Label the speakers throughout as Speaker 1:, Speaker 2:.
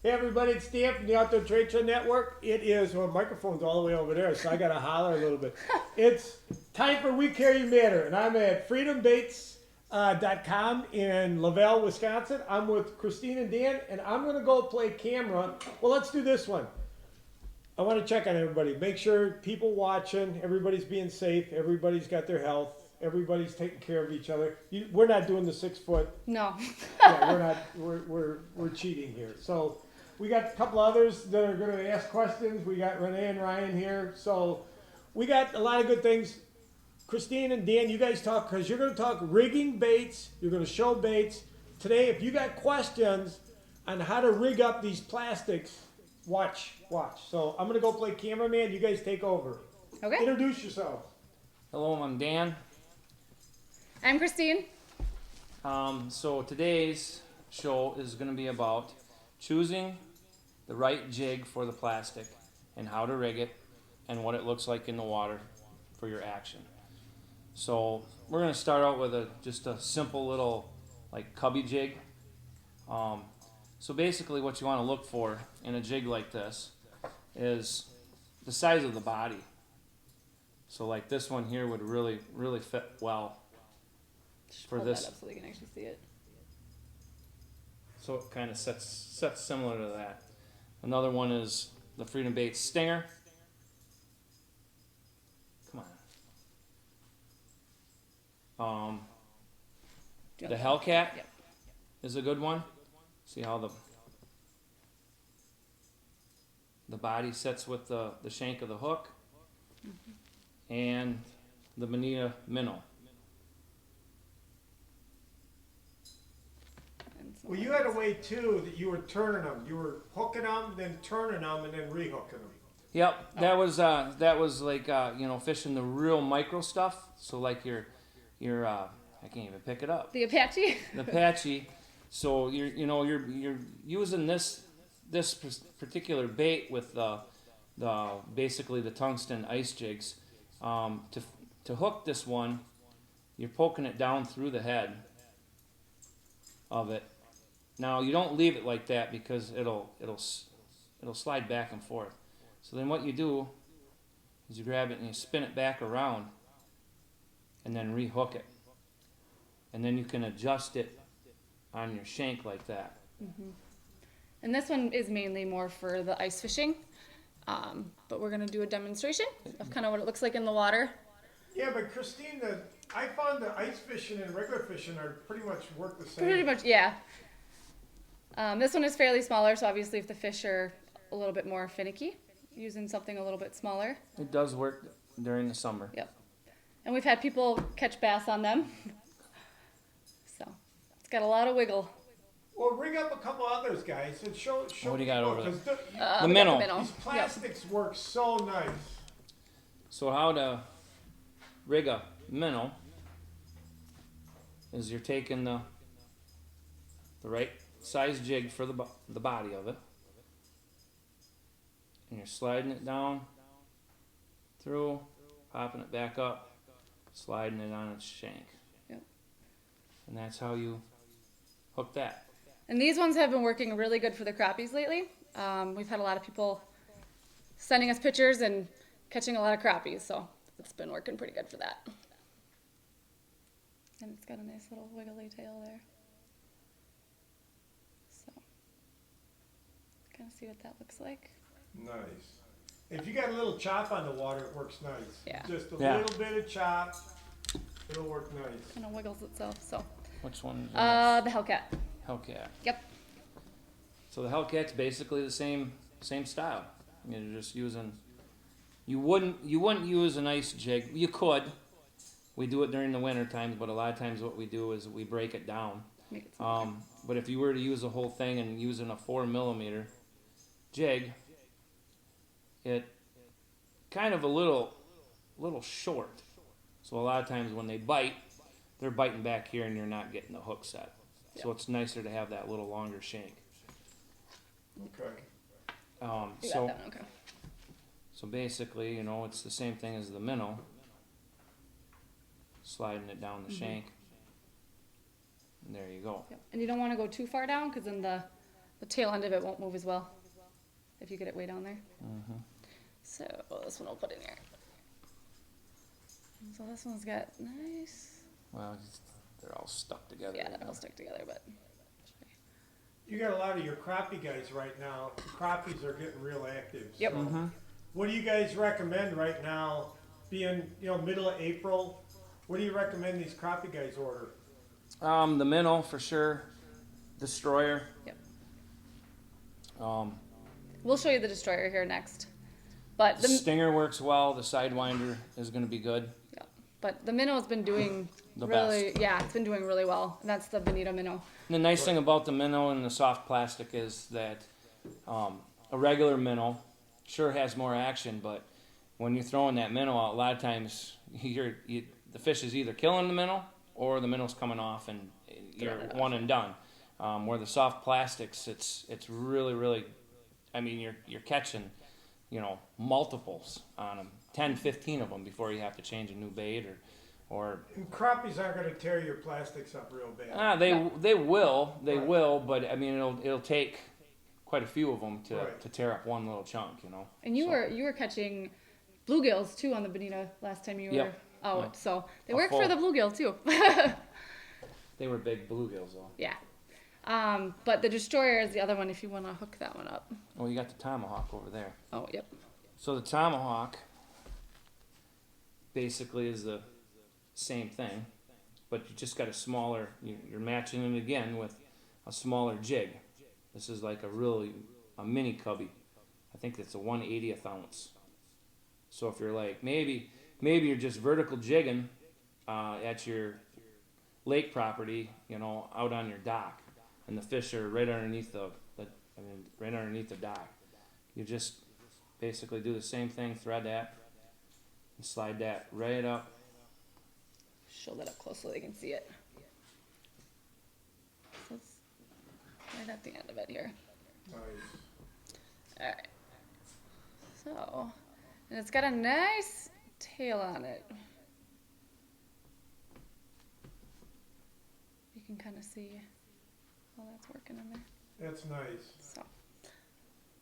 Speaker 1: Hey everybody, it's Dan from the Outdoor Trade Show Network. It is, well, microphone's all the way over there, so I gotta holler a little bit. It's time for We Care You Matter, and I'm at freedombaits.com in Lavelle, Wisconsin. I'm with Kristine and Dan, and I'm gonna go play camera. Well, let's do this one. I want to check on everybody. Make sure people watching, everybody's being safe, everybody's got their health, everybody's taking care of each other. We're not doing the 6 foot.
Speaker 2: No.
Speaker 1: Yeah, we're not. We're cheating here. So we got a couple others that are going to ask questions. We got Renee and Ryan here. So we got a lot of good things. Kristine and Dan, you guys talk because you're going to talk rigging baits. You're going to show baits today. If you got questions on how to rig up these plastics, watch. So I'm going to go play cameraman. You guys take over.
Speaker 2: Okay.
Speaker 1: Introduce yourselves.
Speaker 3: Hello, I'm Dan.
Speaker 2: I'm Kristine.
Speaker 3: So today's show is going to be about choosing the right jig for the plastic and how to rig it and what it looks like in the water for your action. So we're going to start out with just a simple little like cubby jig. So basically what you want to look for in a jig like this is the size of the body. So like this one here would really fit well for
Speaker 2: Hold
Speaker 3: this.
Speaker 2: that up so they can actually see it.
Speaker 3: So it kind of sets similar to that. Another one is the Freedom Baits Stinger. Come on. The Hellcat
Speaker 2: Yep.
Speaker 3: is a good one. See how the body sets with the shank of the hook. And the Bonita Minnow.
Speaker 1: Well, you had a way too that you were turning them. You were hooking them, then turning them, and then rehooking them.
Speaker 3: Yep, that was like fishing the real micro stuff. So like your I can't even pick it up.
Speaker 2: The Apache.
Speaker 3: The Apache. So you're using this particular bait with the basically the tungsten ice jigs to hook this one. You're poking it down through the head of it. Now you don't leave it like that because it'll slide back and forth. So then what you do is you grab it and you spin it back around and then rehook it. And then you can adjust it on your shank like that.
Speaker 2: Mm-hmm. And this one is mainly more for the ice fishing. But we're going to do a demonstration of kind of what it looks like in the water.
Speaker 1: Yeah, but Kristine, I found the ice fishing and regular fishing are pretty much work the same.
Speaker 2: Pretty much, yeah. This one is fairly smaller, so obviously if the fish are a little bit more finicky, using something a little bit smaller.
Speaker 3: It does work during the summer.
Speaker 2: Yep. And we've had people catch bass on them. So it's got a lot of wiggle.
Speaker 1: Well, rig up a couple others, guys, and show.
Speaker 3: What do you got
Speaker 1: people,
Speaker 3: over
Speaker 1: 'cause
Speaker 3: The minnow.
Speaker 1: These plastics work so nice.
Speaker 3: So how to rig a minnow is you're taking the right size jig for the body of it, and you're sliding it down through, popping it back up, sliding it on its shank.
Speaker 2: Yep.
Speaker 3: And that's how you hook that.
Speaker 2: And these ones have been working really good for the crappies lately. We've had a lot of people sending us pictures and catching a lot of crappies, so it's been working pretty good for that. And it's got a nice little wiggly tail there. So, kind of see what that looks like.
Speaker 1: Nice. If you got a little chop on the water, it works nice.
Speaker 2: Yeah.
Speaker 1: Just a
Speaker 3: Yeah.
Speaker 1: little bit of chop, it'll work nice.
Speaker 2: Kind of wiggles itself, so.
Speaker 3: Which one?
Speaker 2: The Hellcat.
Speaker 3: Hellcat.
Speaker 2: Yep.
Speaker 3: So the Hellcat's basically the same style. You're just using. You wouldn't use an ice jig. You could. We do it during the winter times, but a lot of times what we do is we break it down.
Speaker 2: Make it smaller.
Speaker 3: But if you were to use the whole thing and using a 4mm jig, it kind of a little short. So a lot of times when they bite, they're biting back here and you're not getting the hook set. So it's nicer to have that little longer shank.
Speaker 1: Okay.
Speaker 2: You got that one, okay.
Speaker 3: So basically, it's the same thing as the minnow. Sliding it down the shank. And there you go.
Speaker 2: Yep. And you don't want to go too far down because then the the tail end of it won't move as well if you get it way down there.
Speaker 3: Mm-hmm.
Speaker 2: So this one I'll put in here. So this one's got nice.
Speaker 3: Well, they're all stuck together.
Speaker 2: Yeah,
Speaker 3: right
Speaker 2: they're
Speaker 3: now.
Speaker 2: all stuck together, but
Speaker 1: You got a lot of your crappie guys right now. The crappies are getting real active.
Speaker 2: Yep.
Speaker 1: So
Speaker 3: Mm-hmm.
Speaker 1: what do you guys recommend right now, being, middle of April? What do you recommend these crappie guys order?
Speaker 3: The minnow for sure. Destroyer.
Speaker 2: Yep.
Speaker 3: Um,
Speaker 2: we'll show you the destroyer here next. But
Speaker 3: the stinger works well. The sidewinder is going to be good.
Speaker 2: yeah, but the minnow's been doing
Speaker 3: The
Speaker 2: really,
Speaker 3: best.
Speaker 2: yeah, it's been doing really well. And that's the bonito minnow.
Speaker 3: And the nice thing about the minnow and the soft plastic is that a regular minnow sure has more action, but when you're throwing that minnow out, a lot of times the fish is either killing the minnow or the minnow's coming off and you're
Speaker 2: Throwing it off.
Speaker 3: one and done. Where the soft plastics, it's really, really, I mean, you're catching, multiples on them, 10, 15 of them before you have to change a new bait or
Speaker 1: And crappies aren't going to tear your plastics up real bad.
Speaker 3: they will,
Speaker 1: Right.
Speaker 3: but I mean, it'll take quite a few of them
Speaker 1: Right.
Speaker 3: to tear up one little chunk,
Speaker 2: And you
Speaker 3: So-
Speaker 2: were catching bluegills too on the bonito last time you were
Speaker 3: Yep.
Speaker 2: out.
Speaker 3: Yep.
Speaker 2: So they
Speaker 3: A
Speaker 2: work for
Speaker 3: full-
Speaker 2: the bluegill too.
Speaker 3: They were big bluegills though.
Speaker 2: Yeah. But the destroyer is the other one if you want to hook that one up.
Speaker 3: Oh, you got the tomahawk over there.
Speaker 2: Oh, yep.
Speaker 3: So the tomahawk basically is the same thing, but you just got a smaller. You're matching it again with a smaller jig. This is like a mini cubby. I think it's a 1/80th ounce. So if you're like maybe you're just vertical jigging at your lake property, out on your dock, and the fish are right underneath right underneath the dock. You just basically do the same thing, thread that, and slide that right up.
Speaker 2: Show that up close so they can see it. So it's right at the end of it here.
Speaker 1: Nice.
Speaker 2: Alright. So, and it's got a nice tail on it. You can kind of see how that's working in there.
Speaker 1: That's nice.
Speaker 2: So,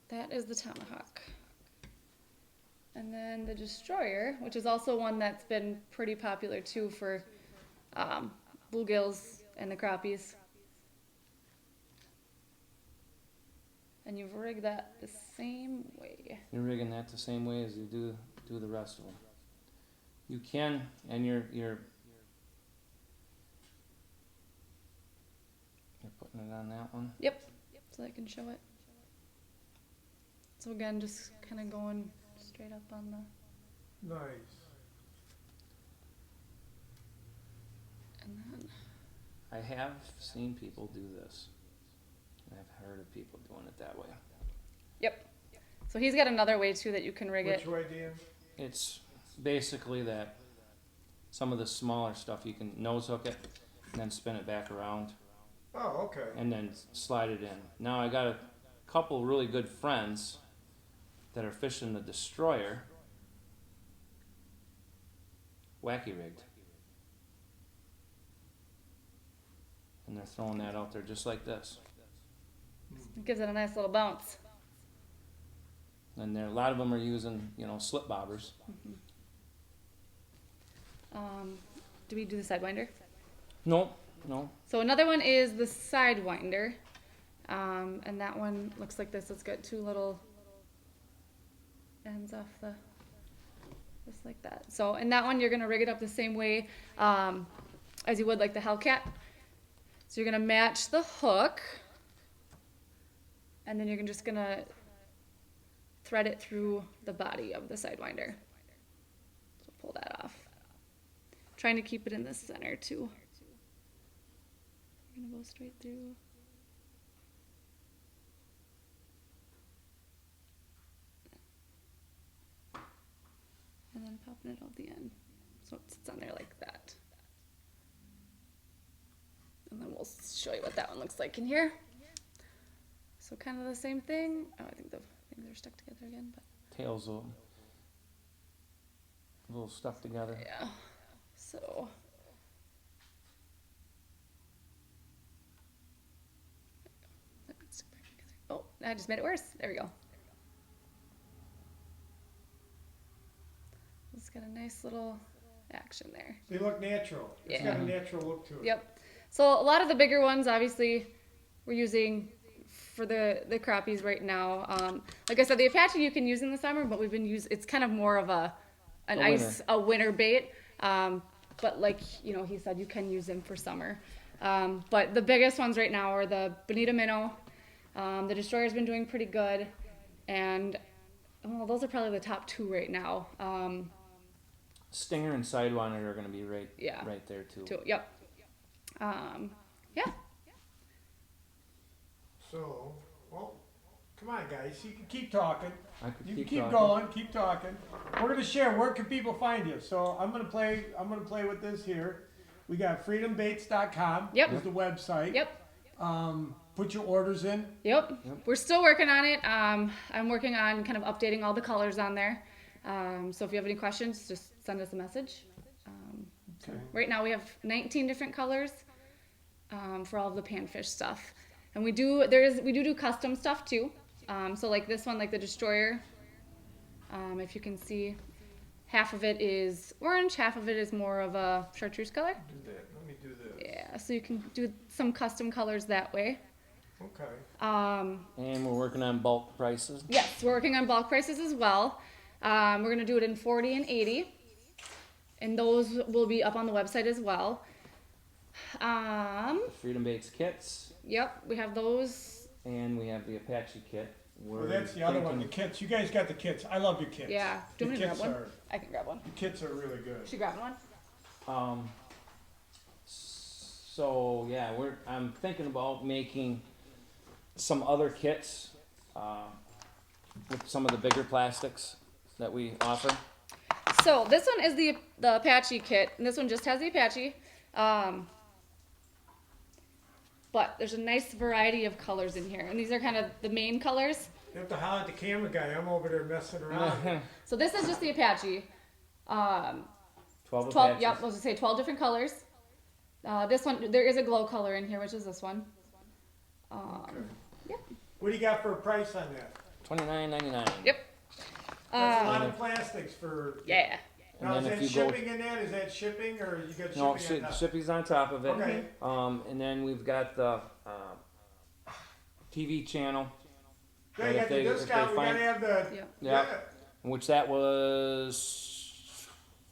Speaker 2: that is the tomahawk. And then the destroyer, which is also one that's been pretty popular too for bluegills and the crappies. And you've rigged that the same way.
Speaker 3: You're rigging that the same way as you do the rest of them. You can, and you're putting it on that one.
Speaker 2: Yep. So I can show it. So again, just kind of going straight up on the,
Speaker 1: Nice.
Speaker 2: and then,
Speaker 3: I have seen people do this. I've heard of people doing it that way.
Speaker 2: yep. So he's got another way too that you can rig
Speaker 1: Which
Speaker 2: it.
Speaker 1: way, Dan?
Speaker 3: It's basically that some of the smaller stuff you can nose hook it and then spin it back around
Speaker 1: Oh, okay.
Speaker 3: and then slide it in. Now I got a couple really good friends that are fishing the destroyer wacky rigged. And they're throwing that out there just like this.
Speaker 2: It gives it a nice little bounce.
Speaker 3: And there, a lot of them are using, slip bobbers.
Speaker 2: Do we do the sidewinder?
Speaker 3: No.
Speaker 2: So another one is the sidewinder. And that one looks like this. It's got two little ends off just like that. So, and that one you're gonna rig it up the same way as you would like the Hellcat. So you're gonna match the hook, and then you're just gonna thread it through the body of the sidewinder. So pull that off. Trying to keep it in the center too. We're gonna go straight through. And then popping it out the end. So it sits on there like that. And then we'll show you what that one looks like in here. So kind of the same thing. Oh, I think the things are stuck together again, but
Speaker 3: Tails a little stuck together.
Speaker 2: yeah. So that needs to stick back together Oh, I just made it worse. There we go. It's got a nice little action there.
Speaker 1: They look natural. It's
Speaker 2: Yeah.
Speaker 1: got a natural look to it.
Speaker 2: Yep. So a lot of the bigger ones, obviously, we're using for the crappies right now. Like I said, the Apache you can use in the summer, but we've been it's kind of more of a winter bait. But like he said, you can use them for summer. But the biggest ones right now are the bonita minnow. The Destroyer's been doing pretty good, and those are probably the top two right now.
Speaker 3: Stinger and Sidewinder are going to be right there too.
Speaker 2: Yep. Yeah.
Speaker 1: So, well, come on, guys. You can keep talking. You can keep
Speaker 3: talking.
Speaker 1: going. Keep talking. We're gonna share. Where can people find you? So I'm gonna play with this here. We got freedombaits.com.
Speaker 2: Yep.
Speaker 1: Is the website.
Speaker 2: Yep.
Speaker 1: Put your orders in.
Speaker 2: Yep. We're still working on it. I'm working on kind of updating all the colors on there. So if you have any questions, just send us a message.
Speaker 1: Okay.
Speaker 2: Right now we have 19 different colors for all of the panfish stuff, and we do custom stuff too. So like this one, like the Destroyer. If you can see, half of it is orange, half of it is more of a chartreuse color.
Speaker 1: Do that. Let me do this.
Speaker 2: Yeah, so you can do some custom colors that way.
Speaker 1: Okay.
Speaker 3: And we're working on bulk prices.
Speaker 2: Yes, we're working on bulk prices as well. We're going to do it in 40 and 80. And those will be up on the website as well.
Speaker 3: Freedom Baits kits.
Speaker 2: Yep, we have those.
Speaker 3: And we have the Apache kit.
Speaker 1: Well, that's the other one. The kits. You guys got the kits. I love your kits.
Speaker 2: Yeah. Do you want me to grab one?
Speaker 1: Are,
Speaker 2: I can grab one.
Speaker 1: the kits are really good.
Speaker 2: She grabbed one?
Speaker 3: So yeah, I'm thinking about making some other kits with some of the bigger plastics that we offer.
Speaker 2: So this one is the Apache kit, and this one just has the Apache. But there's a nice variety of colors in here, and these are kind of the main colors.
Speaker 1: You have to holler at the camera guy. I'm over there messing around.
Speaker 2: So this is just the Apache.
Speaker 3: 12
Speaker 2: Apaches. Yep, let's just say 12 different colors. This one, there is a glow color in here, which is this one.
Speaker 1: Okay.
Speaker 2: Yep.
Speaker 1: What do you got for a price on that?
Speaker 3: $29.99.
Speaker 2: Yep.
Speaker 1: That's a lot of plastics for.
Speaker 2: Yeah.
Speaker 1: Now,
Speaker 3: And
Speaker 1: is
Speaker 3: then
Speaker 1: that
Speaker 3: if you go,
Speaker 1: shipping in that? Is that shipping or you got shipping
Speaker 3: no,
Speaker 1: on top?
Speaker 3: shipping's on top of it.
Speaker 1: Okay.
Speaker 3: And then we've got the TV channel,
Speaker 1: Yeah, you got the discount. We gotta have the.
Speaker 2: Yeah.
Speaker 3: Yeah. which that was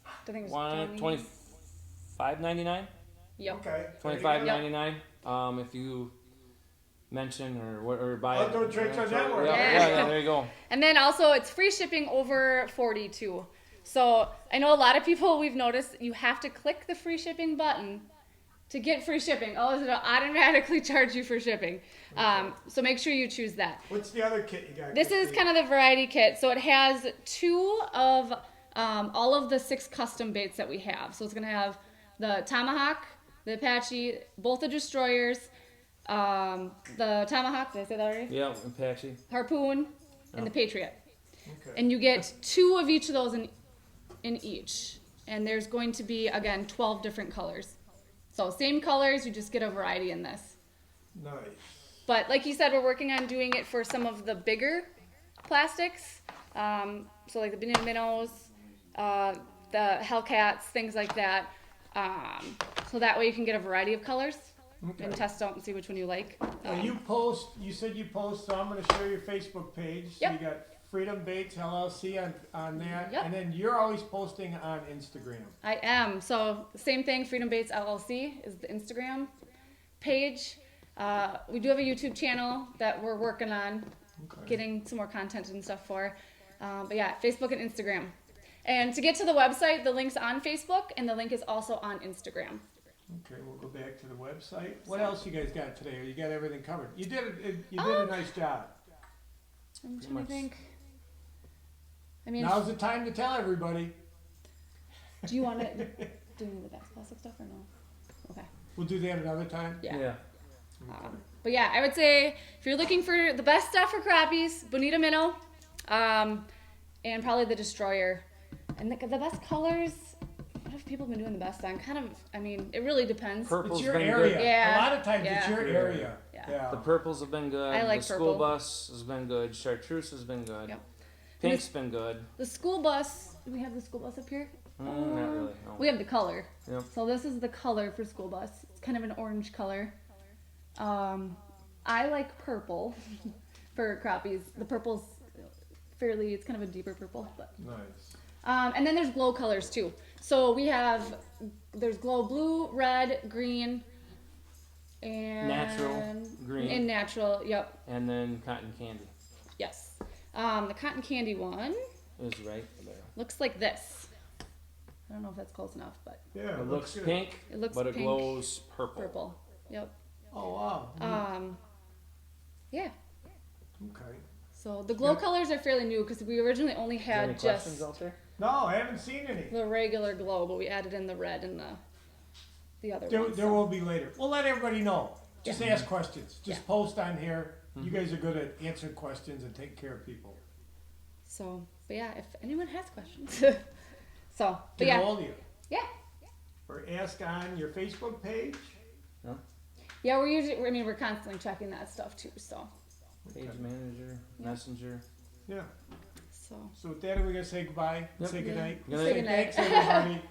Speaker 2: I think it's
Speaker 3: $25.99.
Speaker 2: Yep.
Speaker 1: Okay.
Speaker 3: $25.99. If you mention or buy it.
Speaker 1: Outdoor Trade Show Network.
Speaker 3: Yeah, there you go.
Speaker 2: And then also it's free shipping over 40 too. So I know a lot of people, we've noticed you have to click the free shipping button to get free shipping. Oh, it'll automatically charge you for shipping. So make sure you choose that.
Speaker 1: What's the other kit you got?
Speaker 2: This is kind of the variety kit. So it has 2 of all of the 6 custom baits that we have. So it's going to have the Tomahawk, the Apache, both the Destroyers, the Tomahawk, did I say that already?
Speaker 3: Yeah, Apache.
Speaker 2: Harpoon, and the Patriot.
Speaker 1: Okay.
Speaker 2: And you get 2 of each of those in each. And there's going to be, again, 12 different colors. So same colors, you just get a variety in this.
Speaker 1: Nice.
Speaker 2: But like you said, we're working on doing it for some of the bigger plastics. So like the banana minnows, the Hellcats, things like that. So that way you can get a variety of colors and test out and see which one you like.
Speaker 1: You said you post, so I'm going to share your Facebook page. So
Speaker 2: Yep.
Speaker 1: you got Freedom Baits LLC on that.
Speaker 2: Yep.
Speaker 1: And then you're always posting on Instagram.
Speaker 2: I am. So same thing, Freedom Baits LLC is the Instagram page. We do have a YouTube channel that we're working on getting some more content and stuff for. But yeah, Facebook and Instagram. And to get to the website, the link's on Facebook and the link is also on Instagram.
Speaker 1: Okay, we'll go back to the website. What else you guys got today? Or you got everything covered? You did a nice job.
Speaker 2: I'm trying to think. I mean,
Speaker 1: Now's the time to tell everybody.
Speaker 2: do you want to do the best plastic stuff or no? Okay.
Speaker 1: We'll do that another time.
Speaker 2: Yeah. But yeah, I would say if you're looking for the best stuff for crappies, bonita minnow, and probably the Destroyer. And the best colors, what have people been doing the best on? Kind of, I mean, it really depends.
Speaker 3: Purple's
Speaker 1: It's your
Speaker 3: been
Speaker 1: area.
Speaker 3: good.
Speaker 2: Yeah.
Speaker 1: A lot of times it's
Speaker 2: Yeah.
Speaker 1: your area.
Speaker 2: Yeah. Yeah.
Speaker 1: Yeah.
Speaker 3: The purples have been good.
Speaker 2: I like
Speaker 3: the school
Speaker 2: purple.
Speaker 3: bus has been good. Chartreuse has been good.
Speaker 2: Yep.
Speaker 3: Pink's been good.
Speaker 2: The school bus. Do we have the school bus up here?
Speaker 3: Not really. No.
Speaker 2: We have the color.
Speaker 3: Yep.
Speaker 2: So this is the color for school bus. It's kind of an orange color. I like purple for crappies. The purple's fairly, it's kind of a deeper purple. But.
Speaker 1: Nice.
Speaker 2: And then there's glow colors too. So there's glow blue, red, green, and
Speaker 3: Natural, green.
Speaker 2: And natural, yep,
Speaker 3: And then cotton candy
Speaker 2: yes. The cotton candy one
Speaker 3: is right there.
Speaker 2: looks like this. I don't know if that's close enough, but
Speaker 1: Yeah.
Speaker 3: It looks
Speaker 1: good.
Speaker 3: pink,
Speaker 2: it looks
Speaker 3: but it
Speaker 2: pink,
Speaker 3: glows purple.
Speaker 2: purple. Yep.
Speaker 1: Oh wow.
Speaker 2: Yeah.
Speaker 1: Okay.
Speaker 2: So the glow
Speaker 1: Yep.
Speaker 2: colors are fairly new because we originally only
Speaker 3: Is there any
Speaker 2: had
Speaker 3: questions
Speaker 2: just
Speaker 3: out there?
Speaker 1: No, I haven't seen any.
Speaker 2: the regular glow, but we added in the red and the other
Speaker 1: There,
Speaker 2: ones.
Speaker 1: there will be later. We'll let everybody know. Just
Speaker 2: Yeah.
Speaker 1: ask questions. Just
Speaker 2: Yeah.
Speaker 1: post on here. You guys are good at answering questions and taking care of people.
Speaker 2: So, but yeah, if anyone has questions. So, but
Speaker 1: Get
Speaker 2: yeah,
Speaker 1: hold of you.
Speaker 2: yeah.
Speaker 1: Or ask on your Facebook page.
Speaker 2: Yeah, we're constantly checking that stuff too, so.
Speaker 3: Page manager,
Speaker 2: Yeah.
Speaker 3: messenger.
Speaker 1: Yeah.
Speaker 2: So.
Speaker 1: So with that, are we gonna say goodbye?
Speaker 3: Yep.
Speaker 1: Say goodnight.
Speaker 3: Good
Speaker 2: Say
Speaker 3: night.
Speaker 2: goodnight.
Speaker 1: Thanks everybody.